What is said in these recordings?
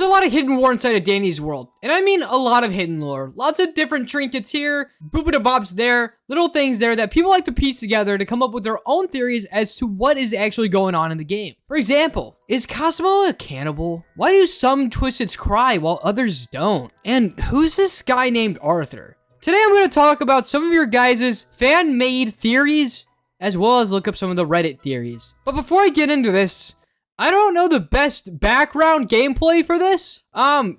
a lot of hidden lore inside of Danny's world. And I mean a lot of hidden lore. Lots of different trinkets here, boop-a-da-bops there, little things there that people like to piece together to come up with their own theories as to what is actually going on in the game. For example, is Cosmo a cannibal? Why do some Twisteds cry while others don't? And who's this guy named Arthur? Today I'm going to talk about some of your guys' fan-made theories, as well as look up some of the Reddit theories. But before I get into this, I don't know the best background gameplay for this.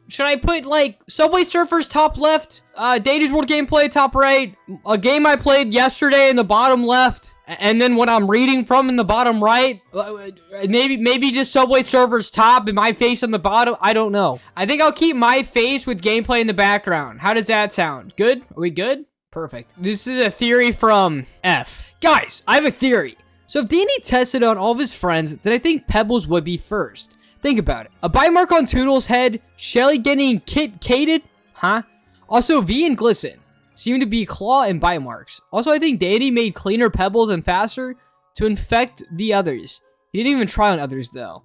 Should I put, like, Subway Surfers top left, Danny's World gameplay top right, a game I played yesterday in the bottom left, and then what I'm reading from in the bottom right? Maybe just Subway Surfers top and my face on the bottom? I don't know. I think I'll keep my face with gameplay in the background. How does that sound? Good? Are we good? Perfect. This is a theory from F. Guys, I have a theory. So if Danny tested on all of his friends, then I think Pebbles would be first. Think about it. A bite mark on Toodle's head, Shelly getting kit-cated, huh? Also, V and Glisten seem to be claw and bite marks. Also, I think Danny made cleaner Pebbles and faster to infect the others. He didn't even try on others, though.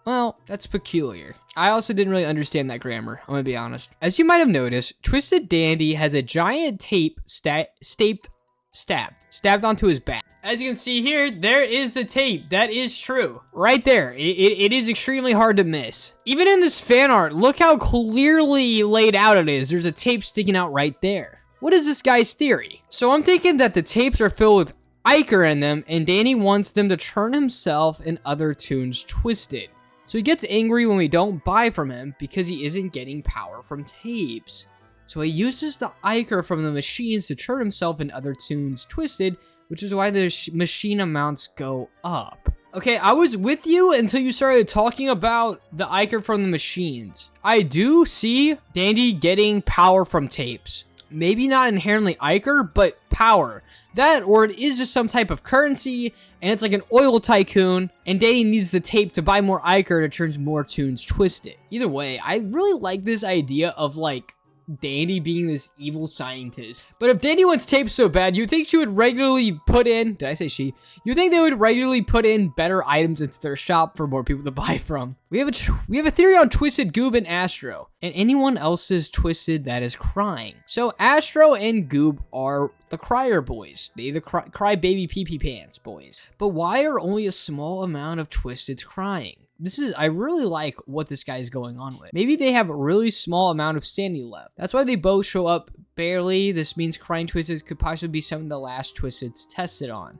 Well, that's peculiar. I also didn't really understand that grammar, I'm gonna be honest. As you might have noticed, Twisted Dandy has a giant tape stabbed onto his back. As you can see here, there is the tape. That is true. Right there. It is extremely hard to miss. Even in this fan art, look how clearly laid out it is. There's a tape sticking out right there. What is this guy's theory? So I'm thinking that the tapes are filled with ichor in them, and Danny wants them to turn himself and other toons twisted. So he gets angry when we don't buy from him because he isn't getting power from tapes. So he uses the ichor from the machines to turn himself and other toons twisted, which is why the machine amounts go up. Okay, I was with you until you started talking about the ichor from the machines. I do see Dandy getting power from tapes. Maybe not inherently ichor, but power. That, or it is just some type of currency, and it's like an oil tycoon, and Danny needs the tape to buy more ichor to turn more toons twisted. Either way, I really like this idea of, like, Dandy being this evil scientist. But if Dandy wants tape so bad, you think she would regularly put in, did I say she? You think they would regularly put in better items into their shop for more people to buy from? We have a theory on Twisted, Goob, and Astro, and anyone else's Twisted that is crying. So Astro and Goob are the Crier boys. They the cry baby pee-pee pants boys. But why are only a small amount of Twisteds crying? I really like what this guy's going on with. Maybe they have a really small amount of sanity left. That's why they both show up barely. This means crying Twisteds could possibly be some of the last Twisteds tested on.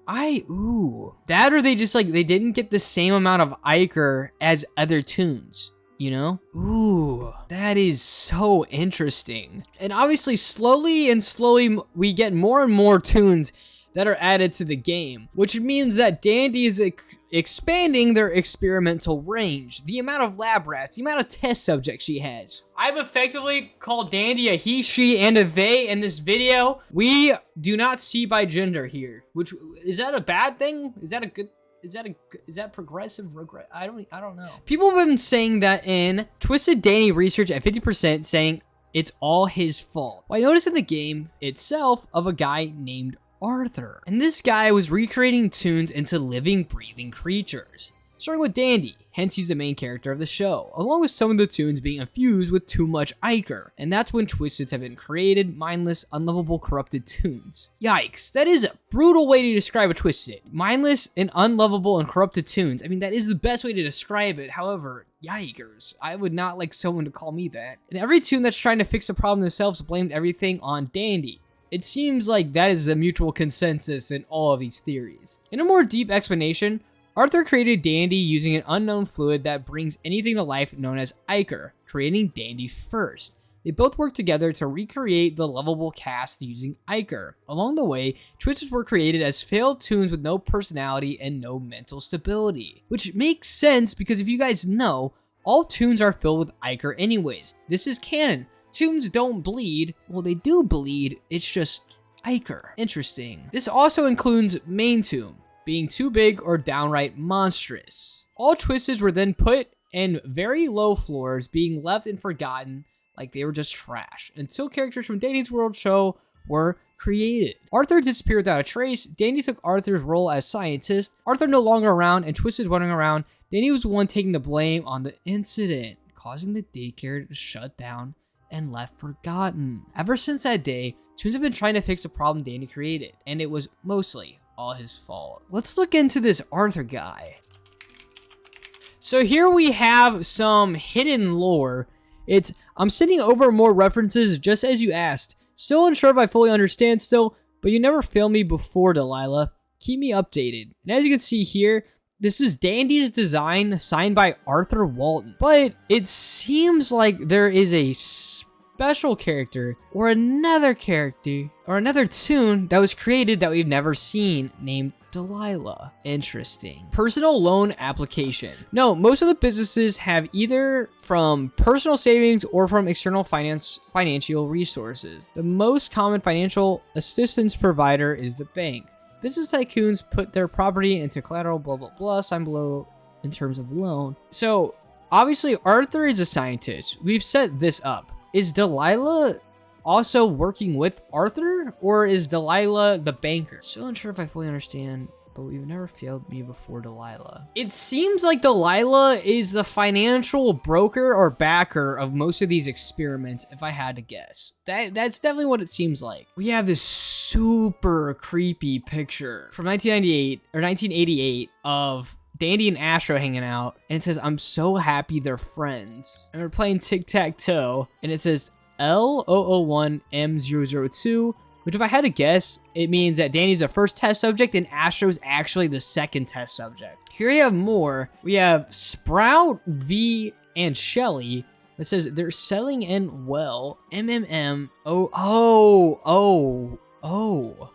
That, or they just, like, they didn't get the same amount of ichor as other toons. You know? Ooh, that is so interesting. And obviously, slowly we get more and more toons that are added to the game, which means that Dandy is expanding their experimental range, the amount of lab rats, the amount of test subjects she has. I've effectively called Dandy a he, she, and a they in this video. We do not see by gender here, which, is that a bad thing? Is that a good... Is that progressive regret? I don't know. People have been saying that in Twisted Danny research at 50%, saying it's all his fault. Well, I noticed in the game itself of a guy named Arthur. And this guy was recreating toons into living, breathing creatures. Starting with Dandy, hence he's the main character of the show, along with some of the toons being infused with too much ichor. And that's when Twisteds have been created, mindless, unlovable, corrupted toons. Yikes, that is a brutal way to describe a Twisted. Mindless and unlovable and corrupted toons. I mean, that is the best way to describe it. However, yikers, I would not like someone to call me that. And every toon that's trying to fix the problem themselves blamed everything on Dandy. It seems like that is a mutual consensus in all of these theories. In a more deep explanation, Arthur created Dandy using an unknown fluid that brings anything to life known as ichor, creating Dandy first. They both worked together to recreate the lovable cast using ichor. Along the way, Twisteds were created as failed toons with no personality and no mental stability. Which makes sense because if you guys know, all toons are filled with ichor anyways. This is canon. Toons don't bleed. Well, they do bleed, it's just ichor. Interesting. This also includes main toon, being too big or downright monstrous. All Twisteds were then put in very low floors, being left and forgotten like they were just trash, until characters from Danny's World show were created. Arthur disappeared without a trace. Danny took Arthur's role as scientist. Arthur no longer around and Twisteds running around. Danny was the one taking the blame on the incident, causing the daycare to shut down and left forgotten. Ever since that day, Toons have been trying to fix the problem Danny created, and it was mostly all his fault. Let's look into this Arthur guy. So here we have some hidden lore. I'm sending over more references just as you asked. Still unsure if I fully understand still, but you never failed me before, Delilah. Keep me updated. And as you can see here, this is Dandy's design signed by Arthur Walton. But it seems like there is a special character or another toon that was created that we've never seen named Delilah. Interesting. Personal loan application. No, most of the businesses have either from personal savings or from external financial resources. The most common financial assistance provider is the bank. Business tycoons put their property into collateral, blah, blah, blah, sign below in terms of loan. So, obviously, Arthur is a scientist. We've set this up. Is Delilah also working with Arthur, or is Delilah the banker? Still unsure if I fully understand, but we've never failed me before, Delilah. It seems like Delilah is the financial broker or backer of most of these experiments, if I had to guess. That's definitely what it seems like. We have this super creepy picture from 1988 of Dandy and Astro hanging out, and it says, "I'm so happy they're friends." And we're playing tic-tac-toe, and it says L001M002, which if I had to guess, it means that Danny's the first test subject and Astro's actually the second test subject. Here we have more. We have Sprout, V, and Shelly. It says they're selling in well. MMM. Oh.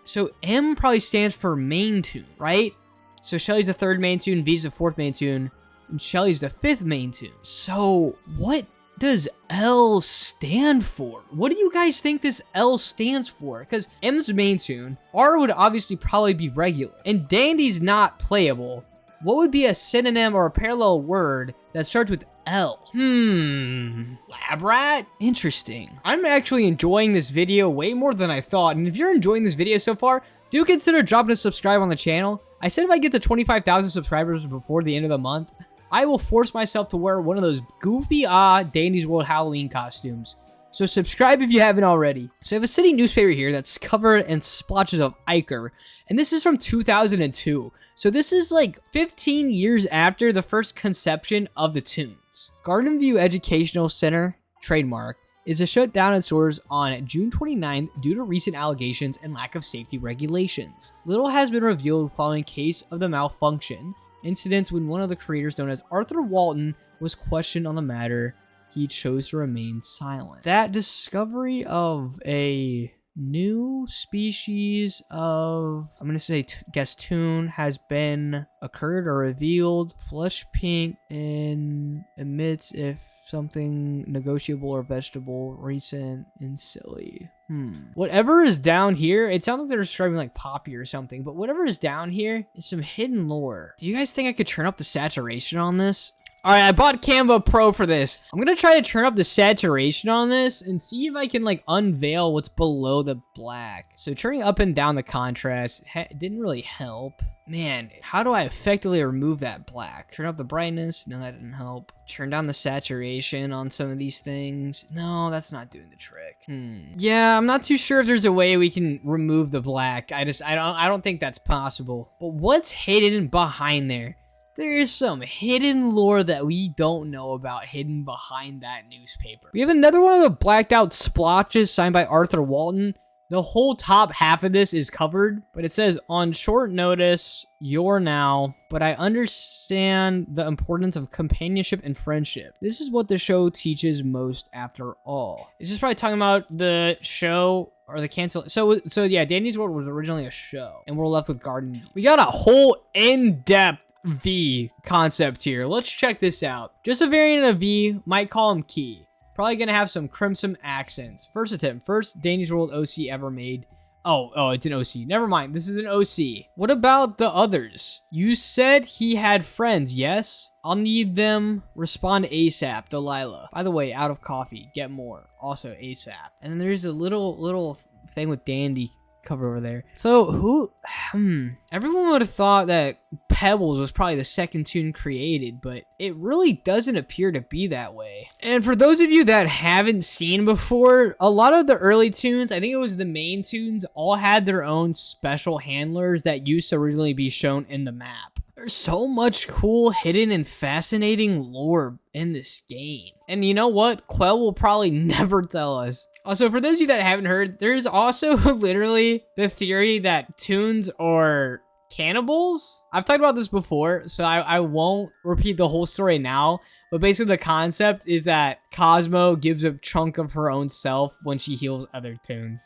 So M probably stands for main toon, right? So Shelly's the third main toon, V's the fourth main toon, and Shelly's the fifth main toon. So what does L stand for? What do you guys think this L stands for? Because M's main toon, R would obviously probably be regular, and Dandy's not playable. What would be a synonym or a parallel word that starts with L? Lab rat? Interesting. I'm actually enjoying this video way more than I thought, and if you're enjoying this video so far, do consider dropping a subscribe on the channel. I said if I get to 25,000 subscribers before the end of the month, I will force myself to wear one of those goofy Dandy's World Halloween costumes. So subscribe if you haven't already. So I have a city newspaper here that's covered in splotches of ichor, and this is from 2002. So this is like 15 years after the first conception of the toons. Gardenview Educational Center, trademark, is shut down in stores on June 29th due to recent allegations and lack of safety regulations. Little has been revealed following case of the malfunction incidents when one of the creators, known as Arthur Walton, was questioned on the matter. He chose to remain silent. That discovery of a new species of, I'm gonna say, guess toon has been occurred or revealed. Flesh pink and emits if something negotiable or vegetable, recent and silly. Whatever is down here, it sounds like they're describing like Poppy or something, but whatever is down here is some hidden lore. Do you guys think I could turn up the saturation on this? Alright, I bought Canva Pro for this. I'm gonna try to turn up the saturation on this and see if I can like unveil what's below the black. So turning up and down the contrast didn't really help. Man, how do I effectively remove that black? Turn up the brightness? No, that didn't help. Turn down the saturation on some of these things? No, that's not doing the trick. Yeah, I'm not too sure if there's a way we can remove the black. I don't think that's possible. But what's hidden behind there? There is some hidden lore that we don't know about hidden behind that newspaper. We have another one of the blacked out splotches signed by Arthur Walton. The whole top half of this is covered, but it says, on short notice, you're now, but I understand the importance of companionship and friendship. This is what the show teaches most after all. It's just probably talking about the show or the cancel. So yeah, Dandy's World was originally a show, and we're left with Garden. We got a whole in-depth V concept here. Let's check this out. Just a variant of V, might call him Key. Probably gonna have some crimson accents. First attempt, first Dandy's World OC ever made. Oh, it's an OC. Never mind, this is an OC. What about the others? You said he had friends, yes? I'll need them. Respond ASAP, Delilah. By the way, out of coffee, get more. Also ASAP. And then there's a little thing with Dandy cover over there. So who, everyone would have thought that Pebbles was probably the second toon created, but it really doesn't appear to be that way. And for those of you that haven't seen before, a lot of the early toons, I think it was the main toons, all had their own special handlers that used to originally be shown in the map. There's so much cool, hidden, and fascinating lore in this game. And you know what? Quell will probably never tell us. Also, for those of you that haven't heard, there's also literally the theory that toons are cannibals. I've talked about this before, so I won't repeat the whole story now. But basically the concept is that Cosmo gives a chunk of her own self when she heals other toons.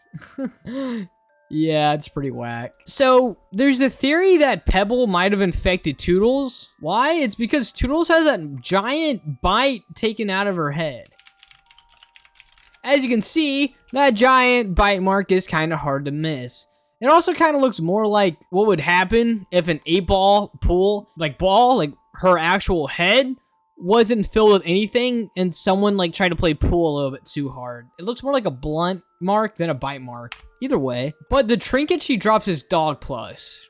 Yeah, it's pretty whack. So, there's the theory that Pebble might have infected Toodles. Why? It's because Toodles has that giant bite taken out of her head. As you can see, that giant bite mark is kind of hard to miss. It also kind of looks more like what would happen if an 8-ball pool, like her actual head, wasn't filled with anything and someone like tried to play pool a little bit too hard. It looks more like a blunt mark than a bite mark. Either way. But the trinket she drops is dog plush.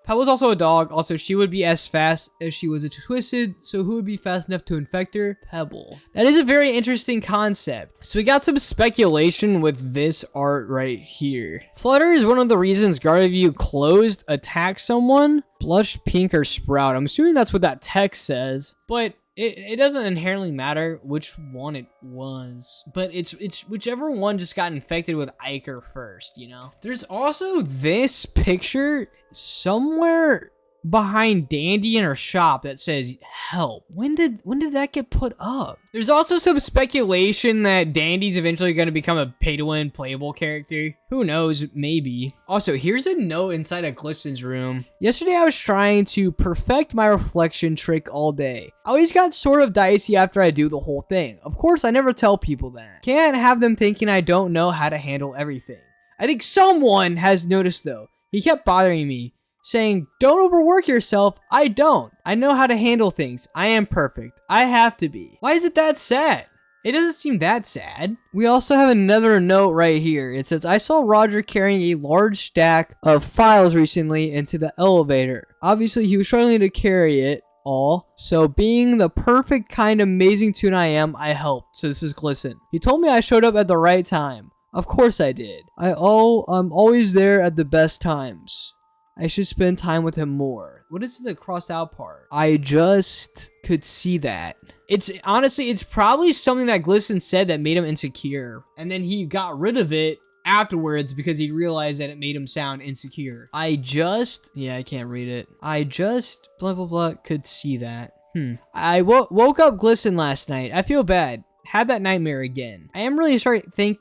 Pebble's also a dog. Also, she would be as fast as she was a twisted, so who would be fast enough to infect her? Pebble. That is a very interesting concept. So we got some speculation with this art right here. Flutter is one of the reasons Gardenview closed attack someone. Blush, pink, or sprout. I'm assuming that's what that text says. But it doesn't inherently matter which one it was, but it's whichever one just got infected with Iker first, you know? There's also this picture somewhere behind Dandy in her shop that says help. When did that get put up? There's also some speculation that Dandy's eventually going to become a pay-to-win playable character. Who knows? Maybe. Also, here's a note inside of Glisten's room. Yesterday I was trying to perfect my reflection trick all day. I always got sort of dicey after I do the whole thing. Of course, I never tell people that. Can't have them thinking I don't know how to handle everything. I think someone has noticed though. He kept bothering me, saying, don't overwork yourself. I don't. I know how to handle things. I am perfect. I have to be. Why is it that sad? It doesn't seem that sad. We also have another note right here. It says, I saw Roger carrying a large stack of files recently into the elevator. Obviously, he was struggling to carry it all. So being the perfect kind of amazing toon I am, I helped. So this is Glisten. He told me I showed up at the right time. Of course I did. I'm always there at the best times. I should spend time with him more. What is the crossed out part? I just could see that. It's honestly, it's probably something that Glisten said that made him insecure. And then he got rid of it afterwards because he realized that it made him sound insecure. Yeah, I can't read it. I just, blah, blah, blah, could see that. I woke up Glisten last night. I feel bad. Had that nightmare again. I am really starting to think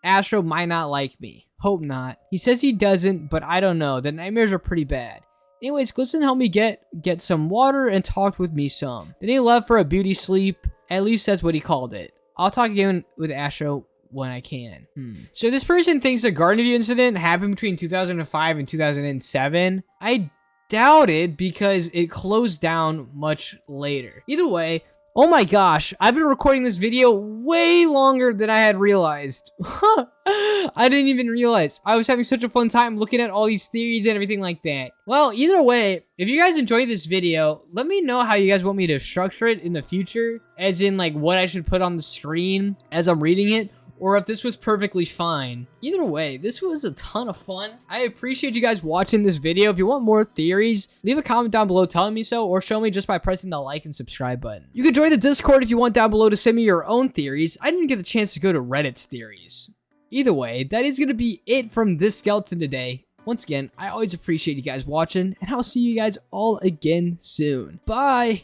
Astro might not like me. Hope not. He says he doesn't, but I don't know. The nightmares are pretty bad. Anyways, Glisten helped me get some water and talked with me some. Then he left for a beauty sleep. At least that's what he called it. I'll talk again with Astro when I can. So this person thinks the Gardenview incident happened between 2005 and 2007. I doubt it because it closed down much later. Either way, oh my gosh, I've been recording this video way longer than I had realized. I didn't even realize. I was having such a fun time looking at all these theories and everything like that. Well, either way, if you guys enjoyed this video, let me know how you guys want me to structure it in the future. As in, like, what I should put on the screen as I'm reading it. Or if this was perfectly fine. Either way, this was a ton of fun. I appreciate you guys watching this video. If you want more theories, leave a comment down below telling me so, or show me just by pressing the like and subscribe button. You can join the Discord if you want down below to send me your own theories. I didn't get the chance to go to Reddit's theories. Either way, that is going to be it from this skeleton today. Once again, I always appreciate you guys watching, and I'll see you guys all again soon. Bye!